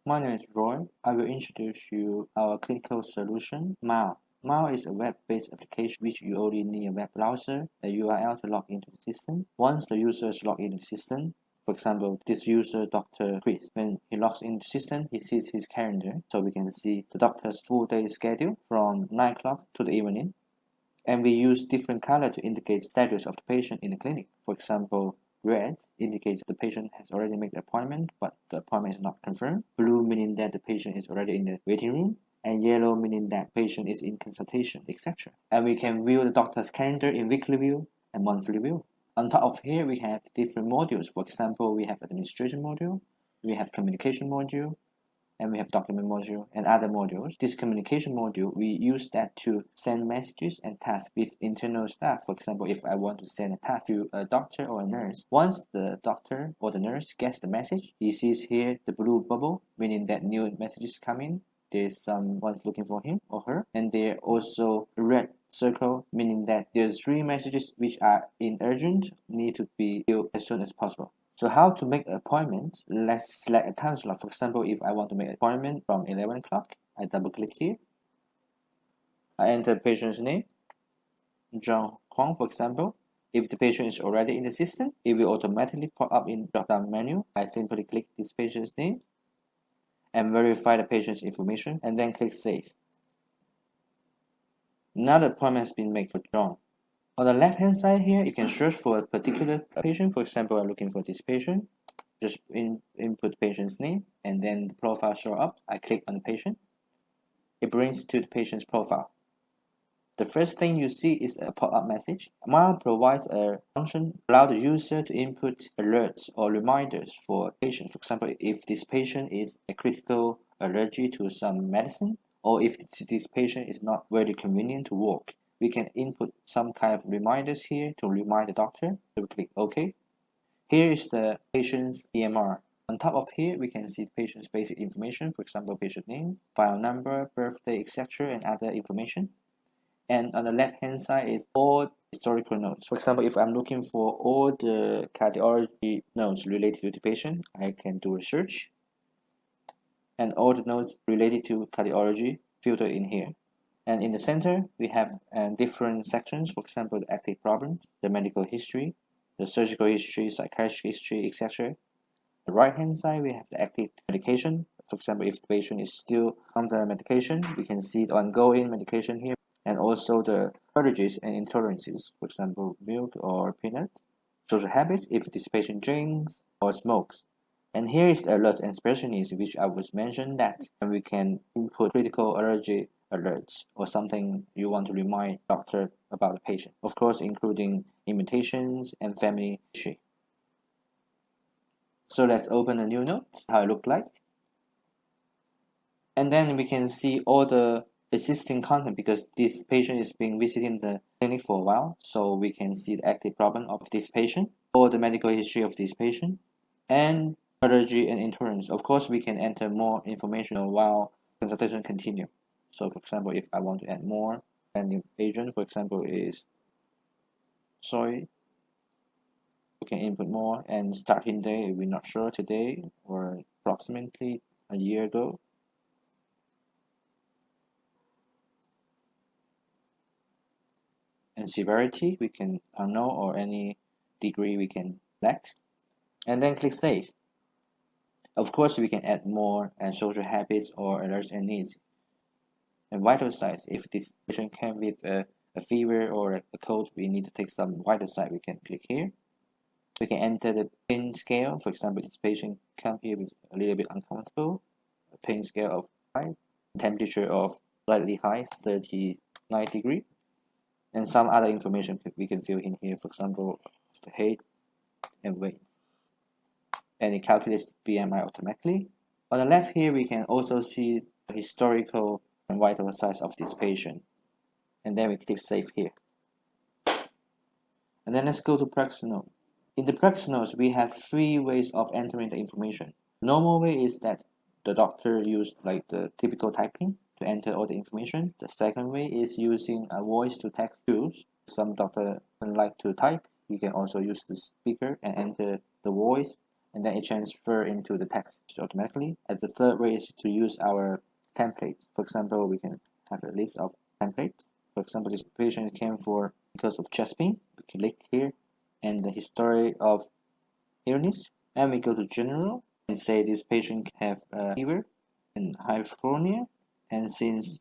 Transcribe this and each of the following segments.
My name is Roy. I will introduce you our clinical solution, MYLE. MYLE is a web-based application which you only need a web browser, a URL to log into the system. Once the user is logged into the system, for example, this user, Dr. Chris, when he logs into the system, he sees his calendar, so we can see the doctor's full day schedule from 9 o'clock to the evening. And we use different color to indicate status of the patient in the clinic. For example, red indicates the patient has already made the appointment, but the appointment is not confirmed. Blue meaning that the patient is already in the waiting room. And yellow meaning that patient is in consultation, etc. And we can view the doctor's calendar in weekly view and monthly view. On top of here, we have different modules. For example, we have administration module, we have communication module, and we have document module and other modules. This communication module, we use that to send messages and tasks with internal staff. For example, if I want to send a task to a doctor or a nurse, once the doctor or the nurse gets the message, he sees here the blue bubble, meaning that new messages come in. There's someone's looking for him or her, and there also a red circle, meaning that there's 3 messages which are in urgent, need to be filled as soon as possible. So how to make an appointment? Let's select a time slot. For example, if I want to make an appointment from 11 o'clock, I double click here. I enter patient's name, John Huang, for example. If the patient is already in the system, it will automatically pop up in drop-down menu. I simply click this patient's name and verify the patient's information and then click Save. Now the appointment has been made for John. On the left hand side here, you can search for a particular patient. For example, I'm looking for this patient. Just input the patient's name and then the profile show up. I click on the patient. It brings to the patient's profile. The first thing you see is a pop-up message. MYLE provides a function allow the user to input alerts or reminders for a patient. For example, if this patient is a critical allergy to some medicine, or if this patient is not very convenient to walk, we can input some kind of reminders here to remind the doctor. So we click OK. Here is the patient's EMR. On top of here, we can see the patient's basic information, for example, patient name, file number, birthday, etc., and other information. And on the left-hand side is all historical notes. For example, if I'm looking for all the cardiology notes related to the patient, I can do a search. And all the notes related to cardiology filtered in here. And in the center, we have different sections, for example, the active problems, the medical history, the surgical history, psychiatric history, etc. The right-hand side, we have the active medication. For example, if the patient is still under medication, we can see the ongoing medication here, and also the allergies and intolerances, for example, milk or peanuts. Social habits, if this patient drinks or smokes. And here is the alerts and special needs, which I was mentioned that we can input critical allergy alerts or something you want to remind doctor about the patient, of course including invitations and family history. So let's open a new note, how it look like. And then we can see all the existing content because this patient is being visiting the clinic for a while, so we can see the active problem of this patient or the medical history of this patient and allergy and intolerance. Of course, we can enter more information while consultation continue. So for example, if I want to add more, and the agent, for example, is soy, we can input more, and starting day, we're not sure today or approximately a year ago. And severity, we can unknown or any degree we can select, and then click Save. Of course, we can add more and social habits or alerts and needs. And vital signs, if this patient came with a fever or a cold, we need to take some vital sign, we can click here. We can enter the pain scale. For example, this patient come here with a little bit uncomfortable, a pain scale of 5, temperature of slightly high, 39 degree, and some other information we can fill in here, for example, the height and weight. And it calculates the BMI automatically. On the left here, we can also see the historical and vital signs of this patient. And then we click Save here. And then let's go to practice note. In the practice notes, we have 3 ways of entering the information. Normal way is that the doctor used like the typical typing to enter all the information. The second way is using a voice to text tools. Some doctor don't like to type. You can also use the speaker and enter the voice and then it transfers into the text automatically. And the third way is to use our templates. For example, we can have a list of templates. For example, this patient came for because of chest pain. We click here and the history of illness, and we go to general and say this patient have fever and hypothermia and since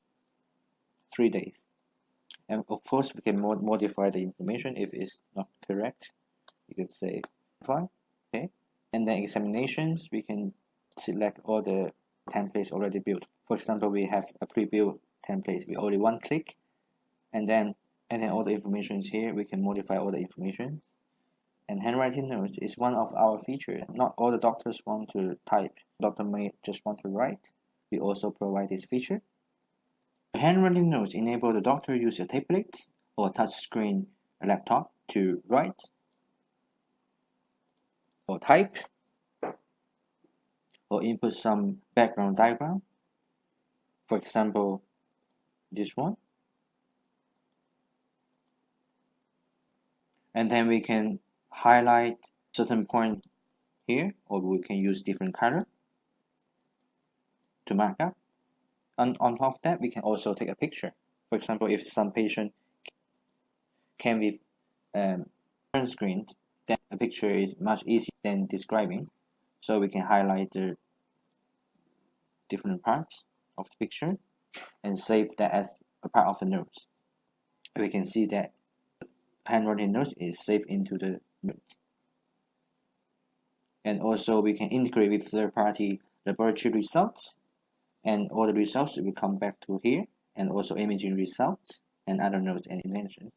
3 days. And of course, we can modify the information if it's not correct. You can say modify, okay. And then examinations, we can select all the templates already built. For example, we have a pre-built template with only one click, and then all the information is here. We can modify all the information. And handwriting notes is one of our features. Not all the doctors want to type. Doctor may just want to write. We also provide this feature. Handwriting notes enable the doctor to use a tablet or touchscreen laptop to write or type or input some background diagram. For example, this one. And then we can highlight certain point here, or we can use different color to mark up. And on top of that, we can also take a picture. For example, if some patient came with turn screen, then a picture is much easier than describing. So we can highlight the different parts of the picture and save that as a part of the notes. We can see that handwriting notes is saved into the notes. And also we can integrate with third-party laboratory results, and all the results will come back to here, and also imaging results and other notes and inventions.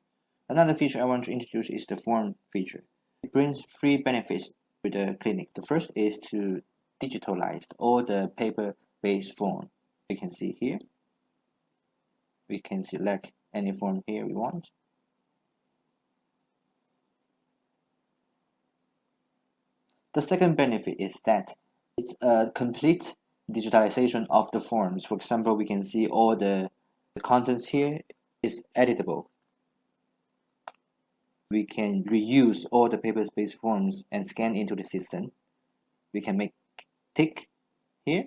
Another feature I want to introduce is the form feature. It brings 3 benefits to the clinic. The first is to digitalize all the paper-based form. We can see here. We can select any form here we want. The second benefit is that it's a complete digitalization of the forms. For example, we can see all the contents here is editable. We can reuse all the paper-based forms and scan into the system. We can make tick here,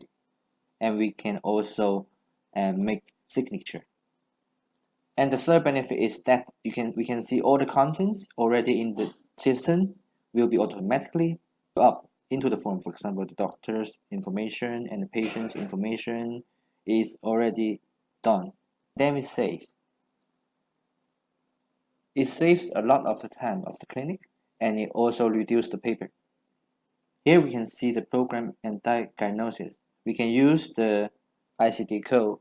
and we can also make signature. And the third benefit is that we can see all the contents already in the system will be automatically up into the form. For example, the doctor's information and the patient's information is already done. Then we save. It saves a lot of the time of the clinic, and it also reduces the paper. Here we can see the program and diagnosis. We can use the ICD code,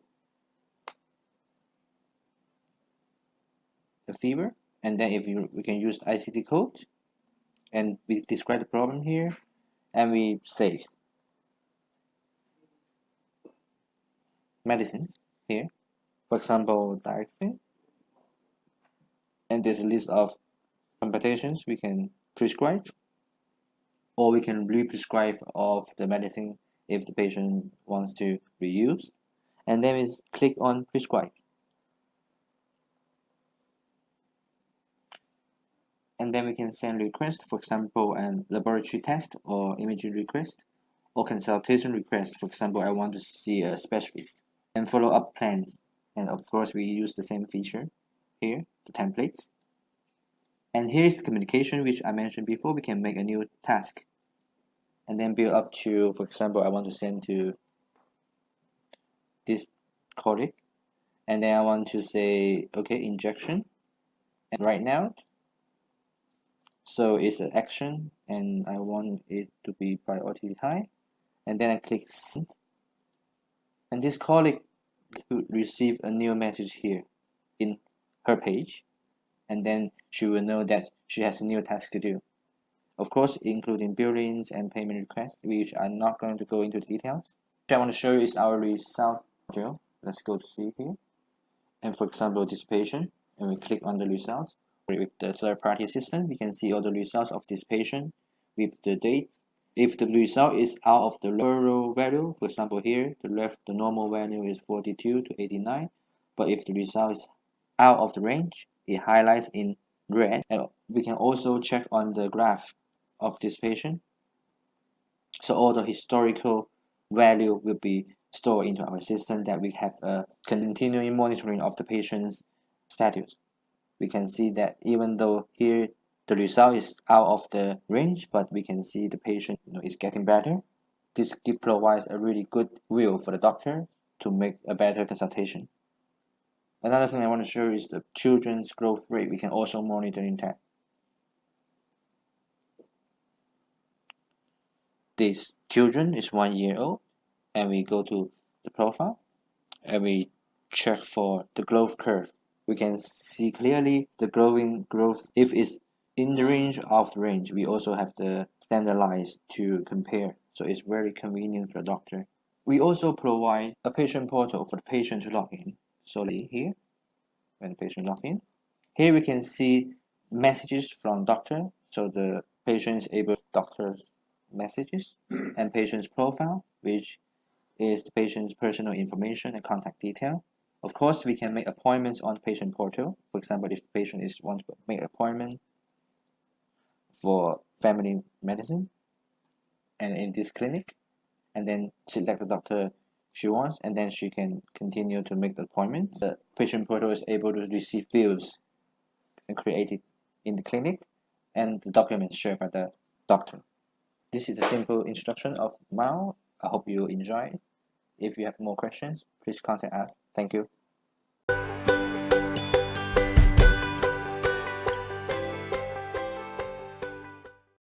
the fever, and then we can use the ICD code, and we describe the problem here, and we save medicines here. For example, dioxin. And there's a list of competitions we can prescribe, or we can re-prescribe of the medicine if the patient wants to reuse. And then we click on prescribe. And then we can send request, for example, an laboratory test or imaging request, or consultation request. For example, I want to see a specialist, and follow-up plans. And of course, we use the same feature here, the templates. And here is the communication, which I mentioned before. We can make a new task and then build up to, for example, I want to send to this colleague, and then I want to say, okay, injection, and right now. So it's an action, and I want it to be priority high, and then I click send, and this colleague will receive a new message here in her page, and then she will know that she has a new task to do. Of course, including billings and payment requests, which I'm not going to go into the details. What I want to show you is our result module. Let's go to see here, and for example, this patient, and we click on the results. With the third-party system, we can see all the results of this patient with the date. If the result is out of the lower value, for example here, the normal value is 42 to 89, but if the result is out of the range, it highlights in red. And we can also check on the graph of this patient. So all the historical value will be stored into our system, that we have a continuing monitoring of the patient's status. We can see that even though here the result is out of the range, but we can see the patient is getting better. This provides a really good view for the doctor to make a better consultation. Another thing I want to show is the children's growth rate. We can also monitor in that. This children is 1 year old, and we go to the profile and we check for the growth curve. We can see clearly the growth. If it's in the range of the range, we also have the standardized to compare, so it's very convenient for the doctor. We also provide a patient portal for the patient to log in. So here, when the patient log in, here we can see messages from doctor, so the patient is able to doctor's messages, and patient's profile, which is the patient's personal information and contact detail. Of course, we can make appointments on the patient portal. For example, if the patient wants to make an appointment for family medicine and in this clinic, and then select the doctor she wants, and then she can continue to make the appointment. The patient portal is able to receive bills and created in the clinic, and the documents shared by the doctor. This is a simple introduction of MYLE. I hope you enjoy it. If you have more questions, please contact us. Thank you.